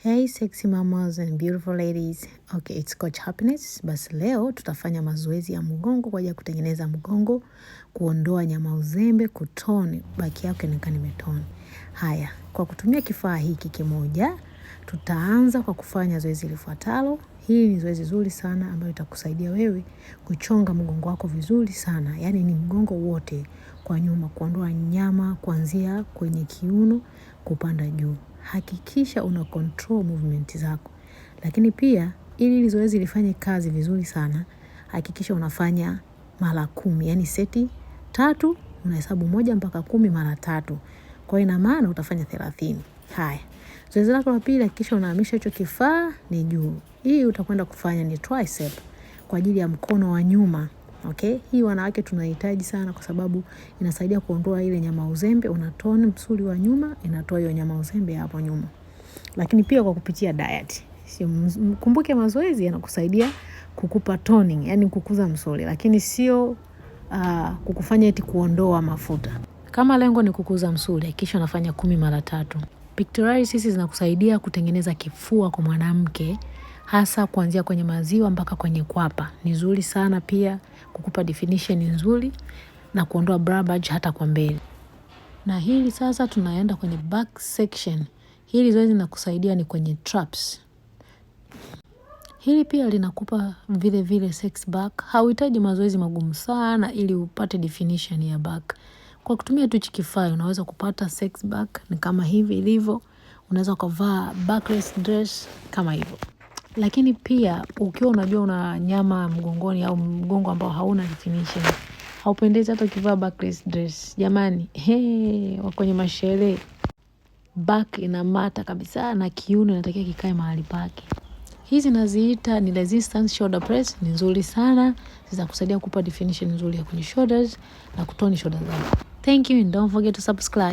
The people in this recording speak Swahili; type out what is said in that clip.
Hey sexy mamas and beautiful ladies. Okay, it's Coach Happiness. Basi leo tutafanya mazoezi ya mgongo kwa ajili ya kutengeneza mgongo, kuondoa nyama uzembe, kutone baki yako inaonekana imetone. Haya, kwa kutumia kifaa hiki kimoja, tutaanza kwa kufanya zoezi lifuatalo. Hii ni zoezi zuri sana ambayo itakusaidia wewe kuchonga mgongo wako vizuri sana. Yaani ni mgongo wote kwa nyuma, kuondoa nyama kuanzia kwenye kiuno kupanda juu. Hakikisha una control movement zako. Lakini pia ili zoezi lifanye kazi vizuri sana, hakikisha unafanya mara 10, yani seti 3, unahesabu 1 mpaka 10 mara 3. Kwa ina maana utafanya 30. Haya. Zoezi lako la pili, hakikisha unahamisha hicho kifaa ni juu. Hii utakwenda kufanya ni tricep kwa ajili ya mkono wa nyuma. Okay? Hii wanawake tunahitaji sana kwa sababu inasaidia kuondoa ile nyama uzembe, unatone msuli wa nyuma, inatoa hiyo nyama uzembe hapo nyuma. Lakini pia kwa kupitia diet. Kumbuke mazoezi yanakusaidia kukupa toning, yani kukuza msuli, lakini sio kukufanya eti kuondoa mafuta. Kama lengo ni kukuza msuli, kisha unafanya 10 mara 3. Pectoralis hizi zinakusaidia kutengeneza kifua kwa mwanamke, hasa kuanzia kwenye maziwa mpaka kwenye kwapa. Ni nzuri sana pia kukupa definition nzuri na kuondoa brabage hata kwa mbele. Na hili sasa tunaenda kwenye back section. Hili zoezi linakusaidia ni kwenye traps. Hili pia linakupa vile vile sex back. Hauhitaji mazoezi magumu sana ili upate definition ya back. Kwa kutumia tu kifaa unaweza kupata sex back, ni kama hivi ilivyo. Unaweza kuvaa backless dress kama hivyo. Lakini pia ukiwa unajua una nyama mgongoni au mgongo ambao hauna definition, haupendezi hata ukivaa backless dress. Jamani, kwenye masherehe back inamata kabisa na kiuno inatakiwa kikae mahali pake. Hizi naziita ni resistance shoulder press, ni nzuri sana. Zitakusaidia kukupa definition nzuri ya kwenye shoulders na kutoni shoulders zako. Thank you and don't forget to subscribe.